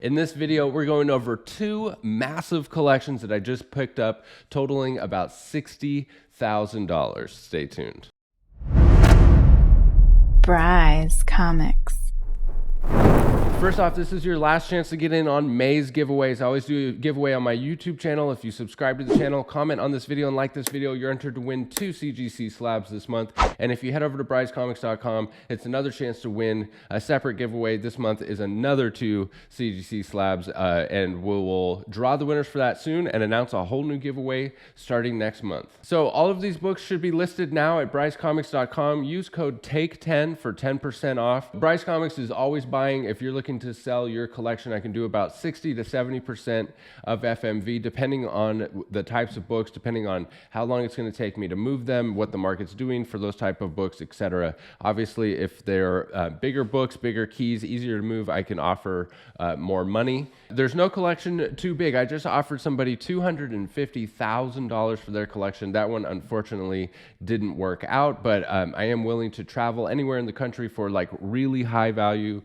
In this video, we're going over two massive collections that I just picked up, totaling about $60,000. Stay tuned. Bry's Comics. First off, this is your last chance to get in on May's giveaways. I always do a giveaway on my YouTube channel. If you subscribe to the channel, comment on this video, and like this video, you're entered to win 2 CGC slabs this month. And if you head over to bryscomics.com, it's another chance to win a separate giveaway. This month is another 2 CGC slabs, and we will draw the winners for that soon and announce a whole new giveaway starting next month. So all of these books should be listed now at bryscomics.com. Use code TAKE10 for 10% off. Bryce Comics is always buying. If you're looking to sell your collection, I can do about 60 to 70% of FMV, depending on the types of books, depending on how long it's going to take me to move them, what the market's doing for those type of books, etc. Obviously, if they're bigger books, bigger keys, easier to move, I can offer more money. There's no collection too big. I just offered somebody $250,000 for their collection. That one, unfortunately, didn't work out, but I am willing to travel anywhere in the country for like really high value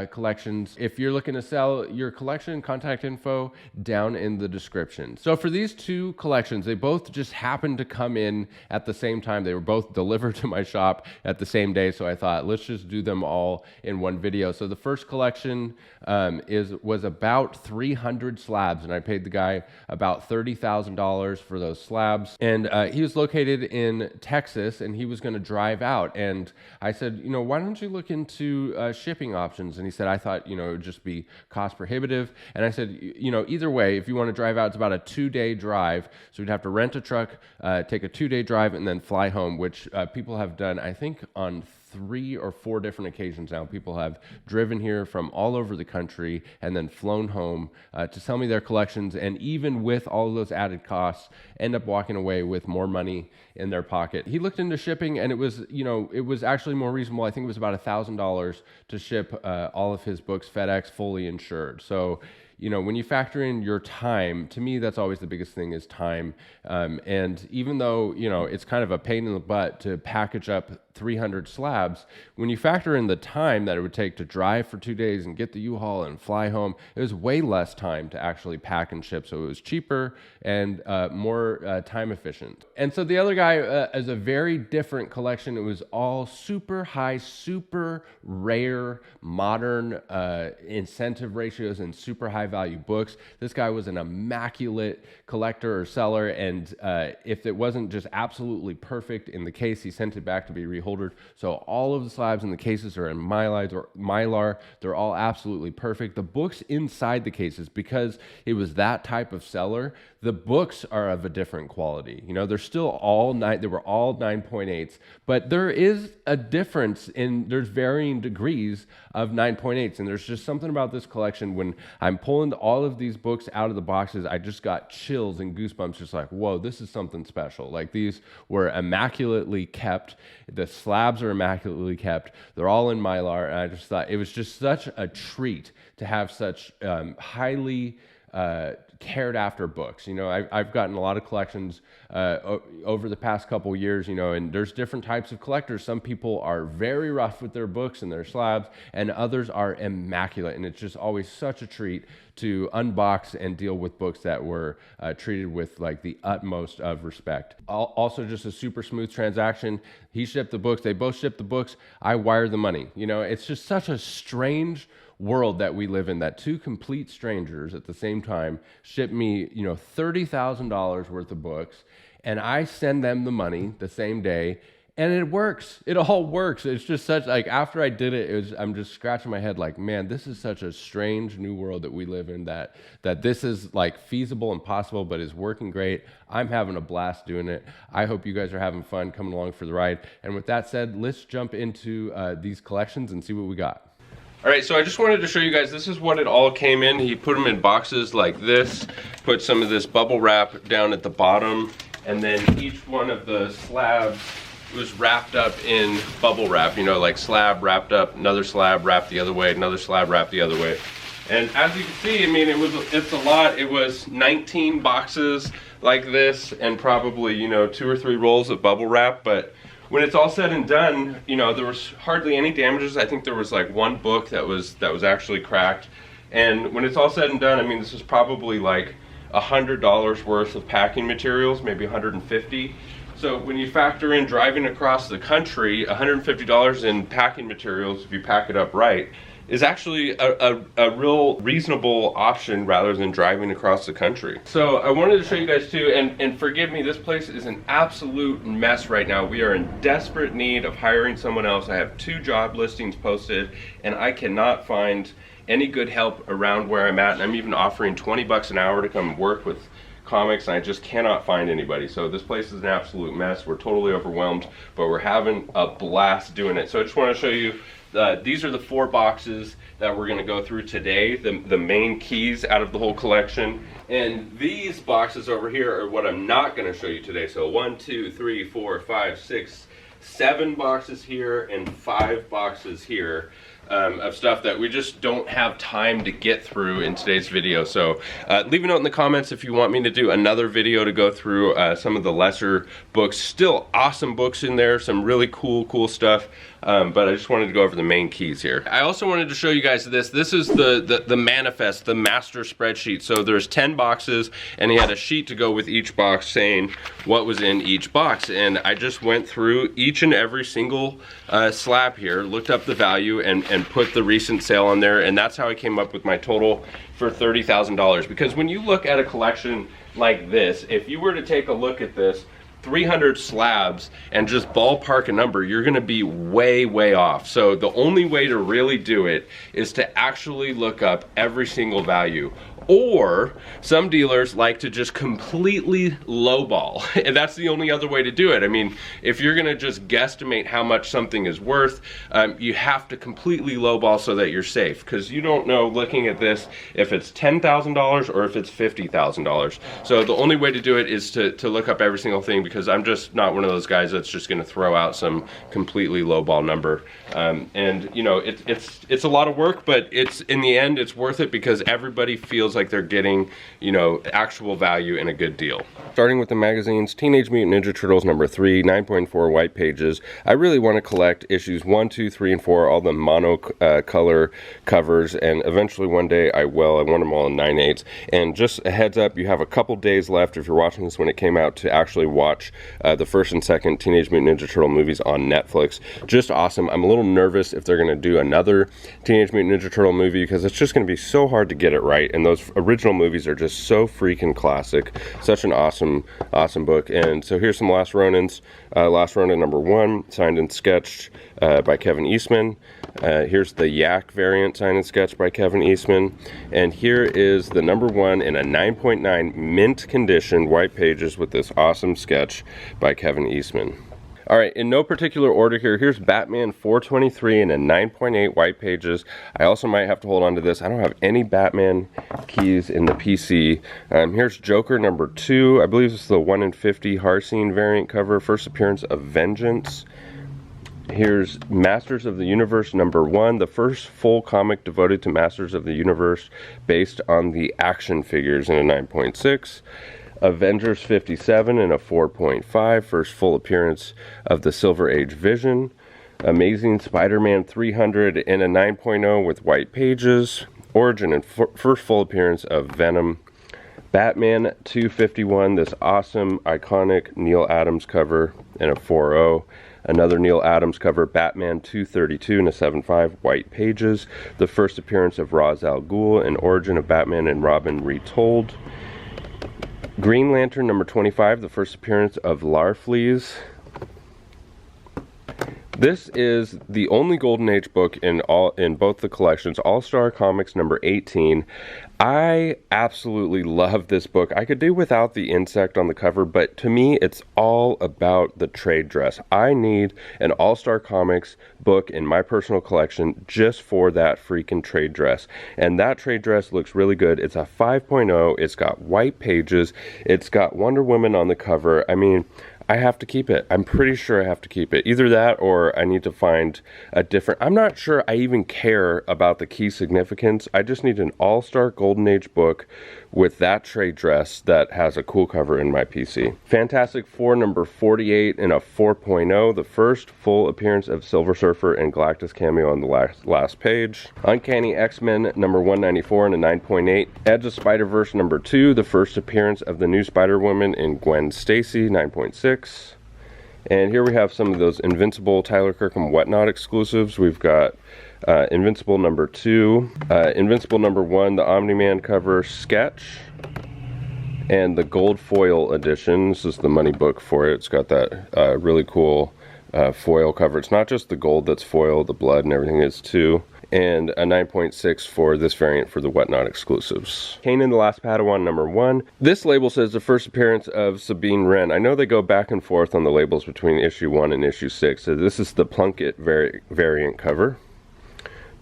collections. If you're looking to sell your collection, contact info down in the description. So for these two collections, they both just happened to come in at the same time. They were both delivered to my shop at the same day, so I thought, let's just do them all in one video. So the first collection was about 300 slabs, and I paid the guy about $30,000 for those slabs. And he was located in Texas, and he was going to drive out. And I said, you know, why don't you look into shipping options? And he said, I thought, you know, it would just be cost prohibitive. And I said, you know, either way, if you want to drive out, it's about a 2-day drive. So we'd have to rent a truck, take a 2-day drive, and then fly home, which people have done, I think, on 3 or 4 different occasions now. People have driven here from all over the country and then flown home to sell me their collections, and even with all of those added costs, end up walking away with more money in their pocket. He looked into shipping, and it was, you know, it was actually more reasonable. I think it was about $1,000 to ship all of his books FedEx fully insured. So, you know, when you factor in your time, to me, that's always the biggest thing, is time. And even though, you know, it's kind of a pain in the butt to package up 300 slabs, when you factor in the time that it would take to drive for 2 days and get the U-Haul and fly home, it was way less time to actually pack and ship. So it was cheaper and more time efficient. And so the other guy is a very different collection. It was all super high, super rare, modern incentive ratios and super high value books. This guy was an immaculate collector or seller, and if it wasn't just absolutely perfect in the case, he sent it back to be reholdered. So all of the slabs in the cases are in Mylar. They're all absolutely perfect. The books inside the cases, because it was that type of seller, the books are of a different quality. You know, they're still all they were all 9.8s, but there is a difference there's varying degrees of 9.8s, and there's just something about this collection. When I'm pulling all of these books out of the boxes, I just got chills and goosebumps, just like, whoa, this is something special. Like, these were immaculately kept. The slabs are immaculately kept. They're all in Mylar, and I just thought it was just such a treat to have such highly cared after books. You know, I've gotten a lot of collections over the past couple years, you know, and there's different types of collectors. Some people are very rough with their books and their slabs, and others are immaculate. And it's just always such a treat to unbox and deal with books that were treated with like the utmost of respect. Also, just a super smooth transaction. He shipped the books. They both shipped the books. I wired the money. You know, it's just such a strange world that we live in, that two complete strangers at the same time ship me, you know, $30,000 worth of books, and I send them the money the same day, and it works. It all works. It's just such, like, after I did it, I'm just scratching my head like, man, this is such a strange new world that we live in, that this is like feasible and possible, but is working great. I'm having a blast doing it. I hope you guys are having fun coming along for the ride. And with that said, let's jump into these collections and see what we got. All right, so I just wanted to show you guys, this is what it all came in. He put them in boxes like this, put some of this bubble wrap down at the bottom, and then each one of the slabs was wrapped up in bubble wrap, you know, like slab wrapped up, another slab wrapped the other way, another slab wrapped the other way. And as you can see, I mean, it's a lot. It was 19 boxes like this, and probably, you know, 2 or 3 rolls of bubble wrap, but when it's all said and done, you know, there was hardly any damages. I think there was like one book that was actually cracked, And when it's all said and done, I mean, this is probably like $100 worth of packing materials, maybe 150. So when you factor in driving across the country, $150 in packing materials, if you pack it up right, is actually a real reasonable option rather than driving across the country. So I wanted to show you guys too, and forgive me, this place is an absolute mess right now. We are in desperate need of hiring someone else. I have 2 job listings posted, and I cannot find any good help around where I'm at, and I'm even offering 20 bucks an hour to come work with comics, and I just cannot find anybody. So this place is an absolute mess. We're totally overwhelmed, but we're having a blast doing it. So I just want to show you, these are the 4 boxes that we're going to go through today, the main keys out of the whole collection. And these boxes over here are what I'm not going to show you today. So 1, 2, 3, 4, 5, 6, 7 boxes here and 5 boxes here. Of stuff that we just don't have time to get through in today's video. So leave a note in the comments if you want me to do another video to go through some of the lesser books. Still awesome books in there, some really cool stuff. But I just wanted to go over the main keys here. I also wanted to show you guys this. This is the manifest, the master spreadsheet. So there's 10 boxes, and he had a sheet to go with each box saying what was in each box. And I just went through each and every single slab here, looked up the value, and put the recent sale on there. And that's how I came up with my total for $30,000. Because when you look at a collection like this, if you were to take a look at this, 300 slabs and just ballpark a number, you're gonna be way off. So the only way to really do it is to actually look up every single value. Or some dealers like to just completely lowball, and that's the only other way to do it. I mean, if you're gonna just guesstimate how much something is worth, you have to completely lowball so that you're safe, because you don't know, looking at this, if it's $10,000 or if it's $50,000. So the only way to do it is to look up every single thing, because I'm just not one of those guys that's just gonna throw out some completely lowball number. And you know, it's a lot of work, but it's, in the end, it's worth it, because everybody feels like they're getting, you know, actual value and a good deal. Starting with the magazines, Teenage Mutant Ninja Turtles number 3, 9.4 white pages. I really want to collect issues 1, 2, 3, and 4, all the mono color covers, and eventually one day I will. I want them all in 9/8. And just a heads up, you have a couple days left, if you're watching this when it came out, to actually watch the first and second Teenage Mutant Ninja Turtle movies on Netflix. Just awesome. I'm a little nervous if they're going to do another Teenage Mutant Ninja Turtle movie, because it's just going to be so hard to get it right, and those original movies are just so freaking classic. Such an awesome book. And so here's some Last Ronins. Last Ronin number 1, signed and sketched by Kevin Eastman. Here's the Yak variant, signed and sketched by Kevin Eastman. And here is the number 1 in a 9.9 mint condition, white pages, with this awesome sketch by Kevin Eastman. All right, in no particular order here, here's Batman 423 in a 9.8 white pages. I also might have to hold on to this. I don't have any Batman keys in the PC. Here's Joker number 2. I believe this is the 1 in 50 Harsine variant cover, first appearance of Vengeance. Here's Masters of the Universe number 1, the first full comic devoted to Masters of the Universe, based on the action figures, in a 9.6. Avengers 57 in a 4.5, first full appearance of the Silver Age Vision. Amazing Spider-Man 300 in a 9.0 with white pages. Origin and first full appearance of Venom. Batman 251, this awesome, iconic Neil Adams cover in a 4.0. Another Neil Adams cover, Batman 232 in a 7.5, white pages. The first appearance of Ra's al Ghul and Origin of Batman and Robin Retold. Green Lantern number 25, the first appearance of Larfleeze. This is the only Golden Age book in both the collections. All-Star Comics number 18. I absolutely love this book. I could do without the insect on the cover, but to me, it's all about the trade dress. I need an All-Star Comics book in my personal collection just for that freaking trade dress. And that trade dress looks really good. It's a 5.0. It's got white pages. It's got Wonder Woman on the cover. I mean, I have to keep it. I'm pretty sure I have to keep it. Either that or I need to find a different... I'm not sure I even care about the key significance. I just need an all-star Golden Age book with that trade dress that has a cool cover in my PC. Fantastic Four number 48 in a 4.0, the first full appearance of Silver Surfer and Galactus cameo on the last page. Uncanny X-Men number 194 in a 9.8. Edge of Spider-Verse number 2, the first appearance of the new Spider-Woman in Gwen Stacy, 9.6. And here we have some of those Invincible Tyler Kirkham Whatnot exclusives. We've got Invincible number 2, Invincible number 1, the Omni-Man cover sketch, and the gold foil edition. This is the money book for it. It's got that really cool foil cover. It's not just the gold that's foil, the blood and everything is too. And a 9.6 for this variant for the Whatnot exclusives. Kanan the Last Padawan number 1. This label says the first appearance of Sabine Wren. I know they go back and forth on the labels between issue 1 and issue 6. So this is the Plunkett variant cover.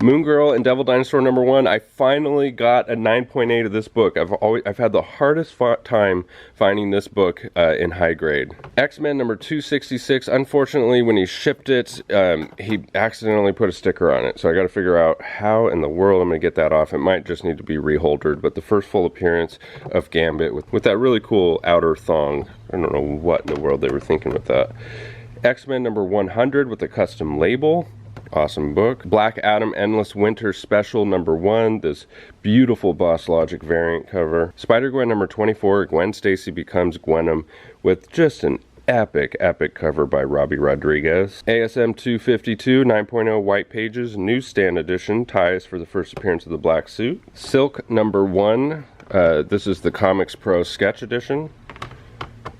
Moon Girl and Devil Dinosaur number 1. I finally got a 9.8 of this book. I've had the hardest time finding this book in high grade. X-Men number 266. Unfortunately, when he shipped it, he accidentally put a sticker on it. So I got to figure out how in the world I'm going to get that off. It might just need to be reholdered. But the first full appearance of Gambit with that really cool outer thong. I don't know what in the world they were thinking with that. X-Men number 100 with a custom label. Awesome book. Black Adam Endless Winter Special number 1, this beautiful Boss Logic variant cover. Spider-Gwen number 24, Gwen Stacy becomes Gwenom, with just an epic cover by Robbie Rodriguez. ASM 252, 9.0 white pages, newsstand edition, ties for the first appearance of the black suit. Silk number 1, this is the Comics Pro sketch edition.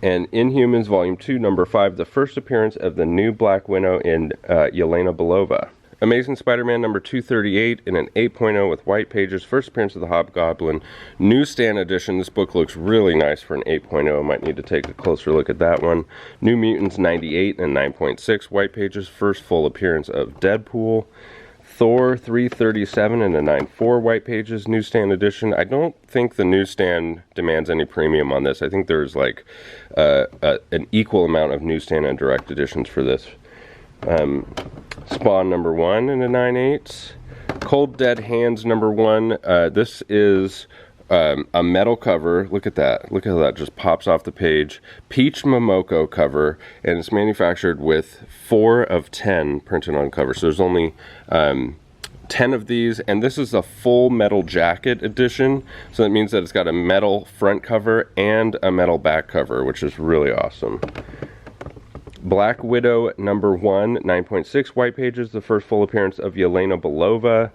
And Inhumans Volume 2, Number 5, the first appearance of the new Black Widow in Yelena Belova. Amazing Spider-Man number 238 in an 8.0 with white pages, first appearance of the Hobgoblin. Newsstand edition, this book looks really nice for an 8.0, I might need to take a closer look at that one. New Mutants 98 and 9.6 white pages, first full appearance of Deadpool. Thor 337 and a 9.4 white pages, newsstand edition. I don't think the newsstand demands any premium on this. I think there's like an equal amount of newsstand and direct editions for this. Spawn number 1 in a 9.8. Cold Dead Hands number 1. This is a metal cover. Look at that. Look how that just pops off the page. Peach Momoko cover, and it's manufactured with 4 of 10 printed on cover. So there's only 10 of these, and this is a full metal jacket edition. So that means that it's got a metal front cover and a metal back cover, which is really awesome. Black Widow number 1, 9.6 white pages, the first full appearance of Yelena Belova.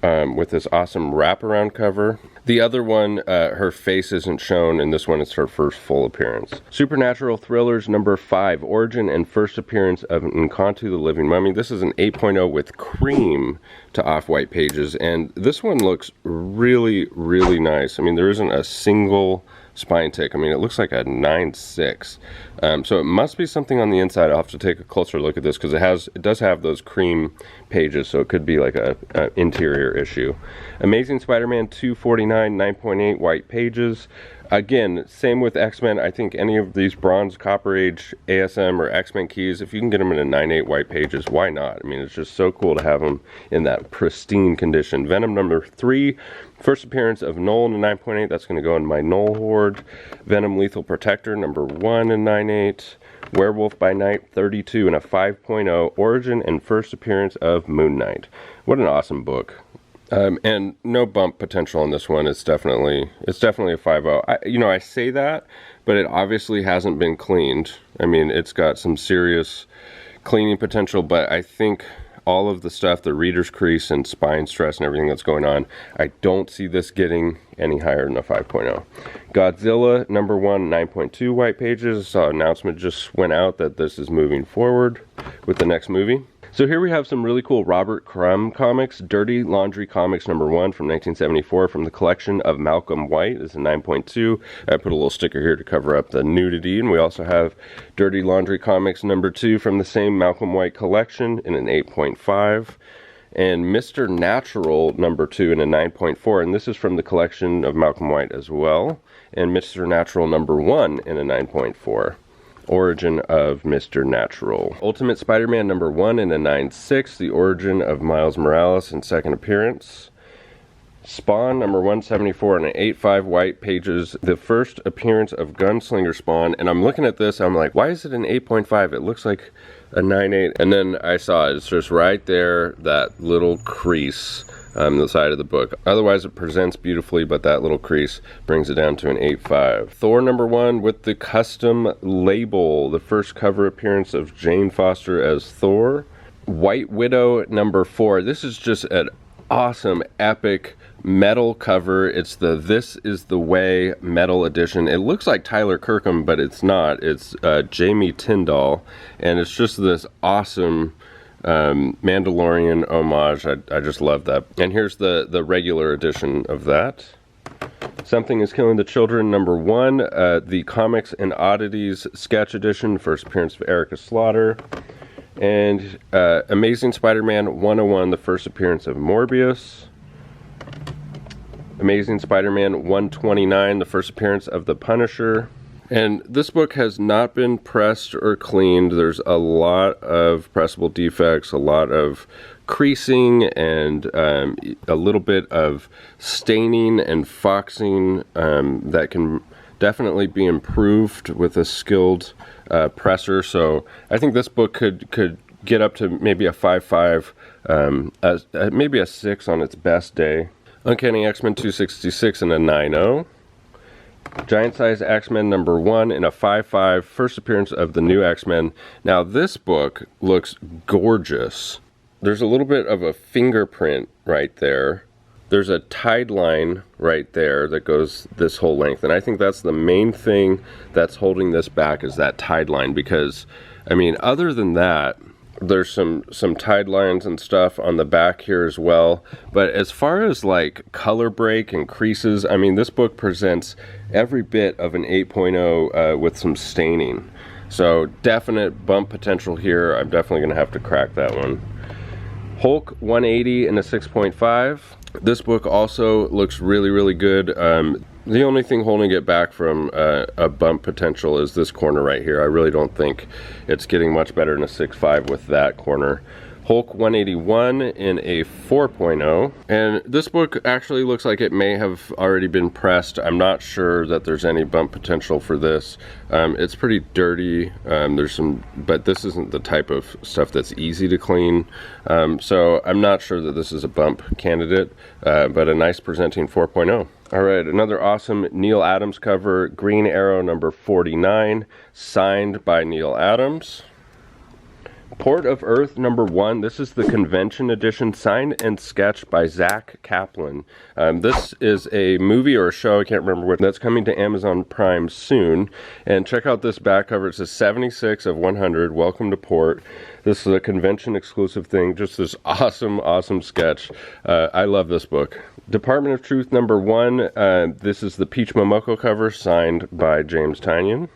With this awesome wraparound cover. The other one, her face isn't shown, and this one is her first full appearance. Supernatural Thrillers number 5, origin and first appearance of Nkantu the Living Mummy. This is an 8.0 with cream to off-white pages, and this one looks really, really nice. I mean, there isn't a single spine tick. I mean, it looks like a 9.6. So it must be something on the inside. I'll have to take a closer look at this because it does have those cream pages, so it could be like a interior issue. Amazing Spider-Man 249, 9.8 white pages. Again, same with X-Men. I think any of these Bronze, Copper Age, ASM, or X-Men keys, if you can get them in a 9.8 white pages, why not? I mean, it's just so cool to have them in that pristine condition. Venom number 3, first appearance of Null in a 9.8. That's going to go in my Null Horde. Venom Lethal Protector number 1 in 9.8. Werewolf by Night 32 in a 5.0. Origin and first appearance of Moon Knight. What an awesome book. And no bump potential on this one. It's definitely a 5.0. I say that, but it obviously hasn't been cleaned. I mean, it's got some serious cleaning potential, but I think all of the stuff, the reader's crease and spine stress and everything that's going on, I don't see this getting any higher than a 5.0. Godzilla number 1, 9.2 white pages. I saw an announcement just went out that this is moving forward with the next movie. So here we have some really cool Robert Crumb comics. Dirty Laundry Comics number 1 from 1974 from the collection of Malcolm White. This is a 9.2. I put a little sticker here to cover up the nudity. And we also have Dirty Laundry Comics number 2 from the same Malcolm White collection in an 8.5. And Mr. Natural number 2 in a 9.4. And this is from the collection of Malcolm White as well. And Mr. Natural number 1 in a 9.4. Origin of Mr. Natural. Ultimate Spider-Man number 1 in a 9.6, the origin of Miles Morales in second appearance. Spawn number 174 in an 8.5 white pages, the first appearance of Gunslinger Spawn. And I'm looking at this, I'm like, why is it an 8.5? It looks like a 9.8. And then I saw it, it's just right there, that little crease on the side of the book. Otherwise it presents beautifully, but that little crease brings it down to an 8.5. Thor number 1 with the custom label, the first cover appearance of Jane Foster as Thor. White Widow number 4. This is just an awesome, epic metal cover. It's the This Is the Way metal edition. It looks like Tyler Kirkham, but it's not. It's Jamie Tyndall, and it's just this awesome Mandalorian homage. I just love that. And here's the regular edition of that. Something is Killing the Children number 1, the Comics and Oddities sketch edition, first appearance of Erica Slaughter. And Amazing Spider-Man 101, the first appearance of Morbius. Amazing Spider-Man 129, the first appearance of the Punisher. And this book has not been pressed or cleaned. There's a lot of pressable defects, a lot of creasing, and a little bit of staining and foxing that can definitely be improved with a skilled presser. So I think this book could get up to maybe a 5.5, maybe a 6 on its best day. Uncanny X-Men 266 and a 9.0. Giant Size X-Men number 1 in a 5.5, first appearance of the new X-Men. Now this book looks gorgeous. There's a little bit of a fingerprint right there. There's a tide line right there that goes this whole length, and I think that's the main thing that's holding this back, is that tide line, because I mean, other than that, there's some tide lines and stuff on the back here as well. But as far as like color break and creases, I mean, this book presents every bit of an 8.0 with some staining. So definite bump potential here. I'm definitely going to have to crack that one. Hulk 180 in a 6.5. This book also looks really, really good. The only thing holding it back from a bump potential is this corner right here. I really don't think it's getting much better than a 6.5 with that corner. Hulk 181 in a 4.0. And this book actually looks like it may have already been pressed. I'm not sure that there's any bump potential for this. It's pretty dirty. There's some, but this isn't the type of stuff that's easy to clean. So I'm not sure that this is a bump candidate, but a nice presenting 4.0. All right, another awesome Neil Adams cover, Green Arrow number 49, signed by Neil Adams. Port of Earth number 1, this is the convention edition, signed and sketched by Zach Kaplan. This is a movie or a show, I can't remember what, that's coming to Amazon Prime soon. And check out this back cover, it says 76 of 100, welcome to Port. This is a convention exclusive thing, just this awesome, awesome sketch. I love this book. Department of Truth number 1, this is the Peach Momoko cover, signed by James Tynion.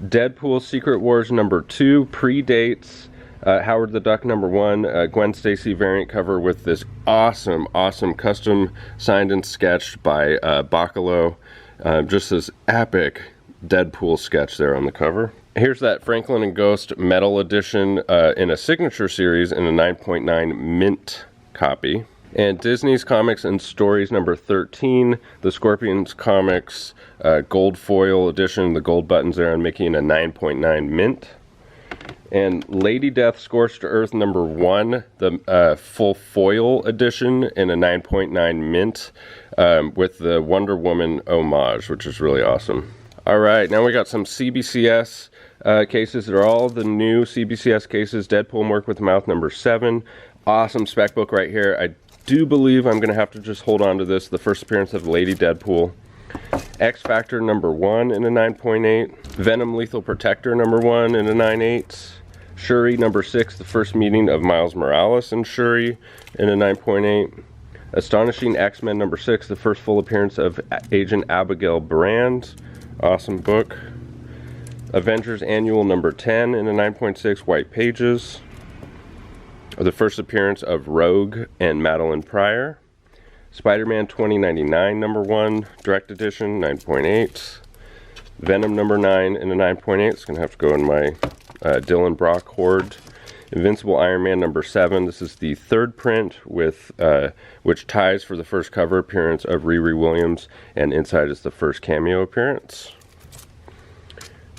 Deadpool Secret Wars number 2 predates Howard the Duck number 1, Gwen Stacy variant cover with this awesome, awesome custom signed and sketched by Bacalo. Just this epic Deadpool sketch there on the cover. Here's that Franklin and Ghost metal edition in a signature series in a 9.9 mint copy. And Disney's Comics and Stories number 13, the Scorpions Comics gold foil edition, the gold buttons there on Mickey in a 9.9 mint. And Lady Death Scorched Earth number 1, the full foil edition in a 9.9 mint with the Wonder Woman homage, which is really awesome. All right, now we got some CBCS cases. They're all the new CBCS cases. Deadpool and Work with Mouth number 7. Awesome spec book right here. I do believe I'm going to have to just hold on to this. The first appearance of Lady Deadpool. X Factor number 1 in a 9.8. Venom Lethal Protector number 1 in a 9.8. Shuri number 6, the first meeting of Miles Morales and Shuri in a 9.8. Astonishing X-Men number 6, the first full appearance of Agent Abigail Brand. Awesome book. Avengers Annual number 10 in a 9.6, white pages. The first appearance of Rogue and Madeline Pryor. Spider-Man 2099 number 1, direct edition, 9.8. Venom number 9 in a 9.8. It's going to have to go in my Dylan Brock Horde. Invincible Iron Man number 7. This is the third print with which ties for the first cover appearance of Riri Williams, and inside is the first cameo appearance.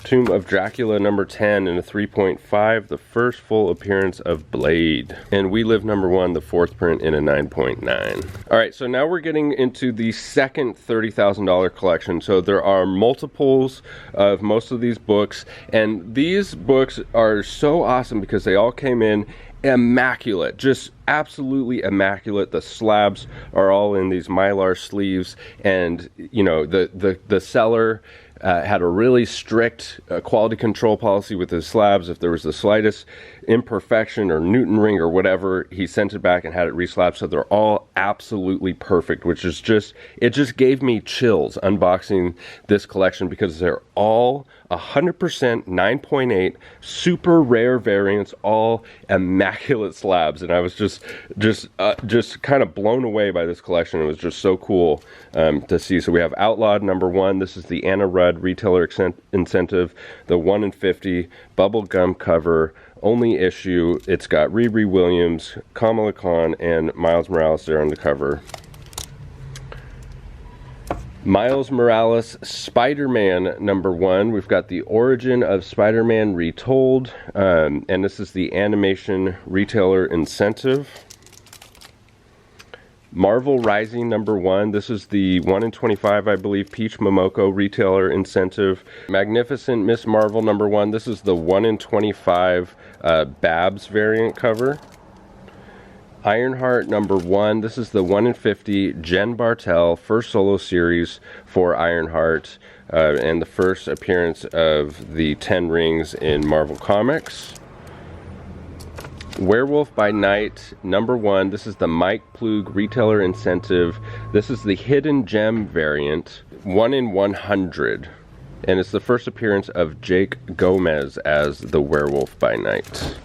Tomb of Dracula number 10 in a 3.5, the first full appearance of Blade. And We Live number 1, the fourth print in a 9.9. All right, so now we're getting into the second $30,000 collection. So there are multiples of most of these books, and these books are so awesome because they all came in immaculate, just absolutely immaculate. The slabs are all in these Mylar sleeves, and you know, the seller had a really strict quality control policy with his slabs. If there was the slightest imperfection or Newton ring or whatever, he sent it back and had it reslabbed. So they're all absolutely perfect, which is just, it just gave me chills unboxing this collection because they're all 100% 9.8 super rare variants, all immaculate slabs. And I was just kind of blown away by this collection. It was just so cool to see. So we have Outlawed number 1. This is the Anna Rudd retailer incentive, the 1 in 50 bubblegum cover, only issue. It's got Riri Williams, Kamala Khan, and Miles Morales there on the cover. Miles Morales Spider-Man number 1. We've got the Origin of Spider-Man Retold, and this is the animation retailer incentive. Marvel Rising number 1. This is the 1 in 25, I believe, Peach Momoko retailer incentive. Magnificent Miss Marvel number 1. This is the 1 in 25 Babs variant cover. Ironheart number 1. This is the 1 in 50 Jen Bartel first solo series for Ironheart, and the first appearance of the 10 rings in Marvel Comics. Werewolf by Night number 1. This is the Mike Plug retailer incentive. This is the Hidden Gem variant, 1 in 100, and it's the first appearance of Jake Gomez as the Werewolf by Night.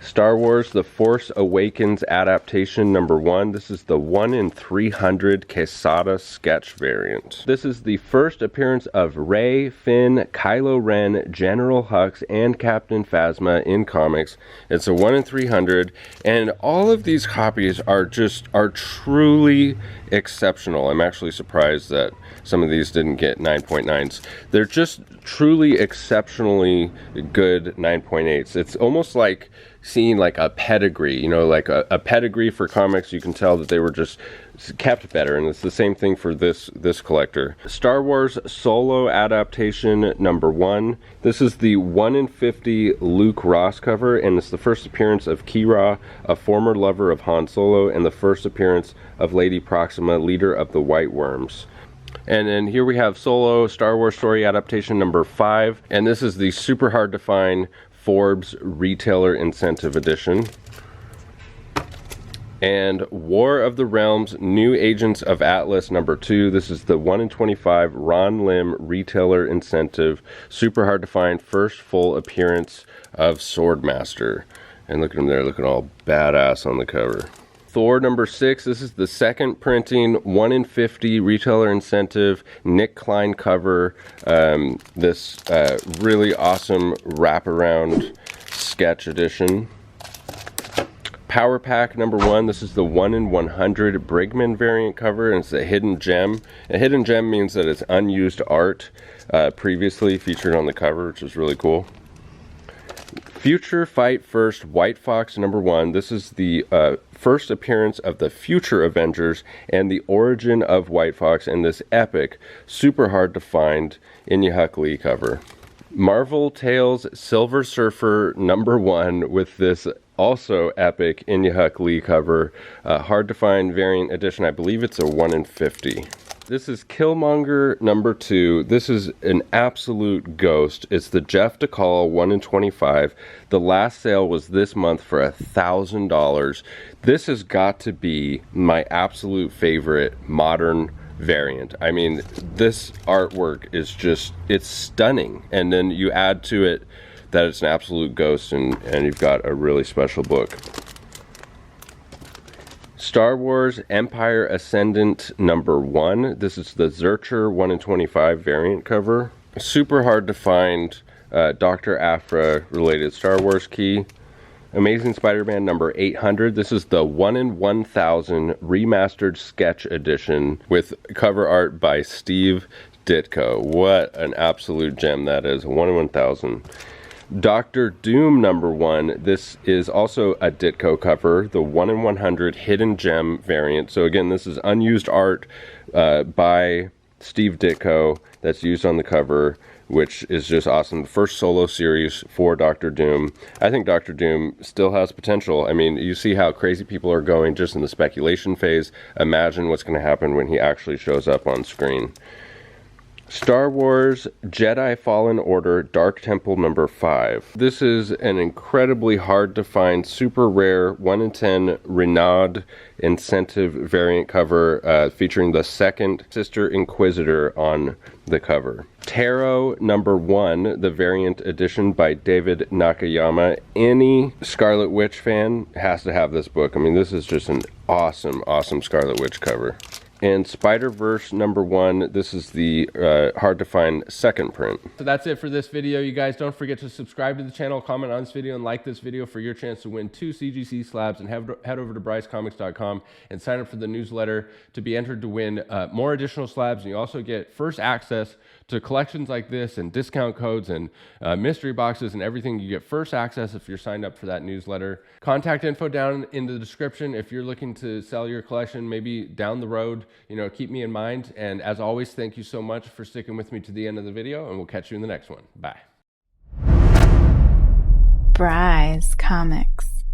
Star Wars The Force Awakens adaptation number 1. This is the 1 in 300 Quesada sketch variant. This is the first appearance of Rey, Finn, Kylo Ren, General Hux, and Captain Phasma in comics. It's a 1 in 300, and all of these copies are truly exceptional. I'm actually surprised that some of these didn't get 9.9s. They're just truly exceptionally good 9.8s. It's almost like seeing like a pedigree, you know, like a pedigree for comics. You can tell that they were just kept better, and it's the same thing for this collector. Star Wars Solo adaptation number 1. This is the 1 in 50 Luke Ross cover, and it's the first appearance of Kira, a former lover of Han Solo, and the first appearance of Lady Proxima, leader of the White Worms. And then here we have Solo Star Wars Story adaptation number 5, and this is the super hard to find Forbes retailer incentive edition. And War of the Realms New Agents of Atlas number 2. This is the 1 in 25 Ron Lim retailer incentive, super hard to find, first full appearance of Swordmaster. And look at him there, looking all badass on the cover. Thor number 6. This is the second printing, 1 in 50 retailer incentive, Nick Klein cover. This really awesome wraparound sketch edition. Power Pack number 1. This is the 1 in 100 Brigman variant cover, and it's a hidden gem. A hidden gem means that it's unused art previously featured on the cover, which is really cool. Future Fight First White Fox number 1. This is the first appearance of the Future Avengers and the origin of White Fox in this epic, super hard to find Inya Huck Lee cover. Marvel Tales Silver Surfer number 1 with this also epic Inya Huck Lee cover, hard to find variant edition. I believe it's a 1 in 50. This is Killmonger number 2. This is an absolute ghost. It's the Jeff DeCall 1 in 25. The last sale was this month for $1,000. This has got to be my absolute favorite modern variant. I mean, this artwork is just, it's stunning. And then you add to it that it's an absolute ghost, and you've got a really special book. Star Wars Empire Ascendant #1. This is the Zurcher 1 in 25 variant cover. Super hard to find Dr. Aphra related Star Wars key. Amazing Spider-Man #800. This is the 1 in 1000 remastered sketch edition with cover art by Steve Ditko. What an absolute gem that is. 1 in 1000. Doctor Doom #1. This is also a Ditko cover, the 1 in 100 hidden gem variant. So again, this is unused art by Steve Ditko that's used on the cover, which is just awesome. The first solo series for Doctor Doom. I think Doctor Doom still has potential. I mean, you see how crazy people are going just in the speculation phase. Imagine what's going to happen when he actually shows up on screen. Star Wars Jedi Fallen Order Dark Temple #5. This is an incredibly hard to find, super rare 1 in 10 Renaud incentive variant cover featuring the second Sister Inquisitor on the cover. Tarot #1, the variant edition by David Nakayama. Any Scarlet Witch fan has to have this book. I mean, this is just an awesome, awesome Scarlet Witch cover. And Spider-Verse #1, this is the hard to find second print. So that's it for this video. You guys don't forget to subscribe to the channel, comment on this video, and like this video for your chance to win 2 CGC slabs. And head over to brycecomics.com and sign up for the newsletter to be entered to win more additional slabs. And you also get first access to collections like this and discount codes and mystery boxes and everything. You get first access if you're signed up for that newsletter. Contact info down in the description if you're looking to sell your collection, maybe down the road. You know, keep me in mind. And as always, thank you so much for sticking with me to the end of the video, and we'll catch you in the next one. Bye. Bryce Comics.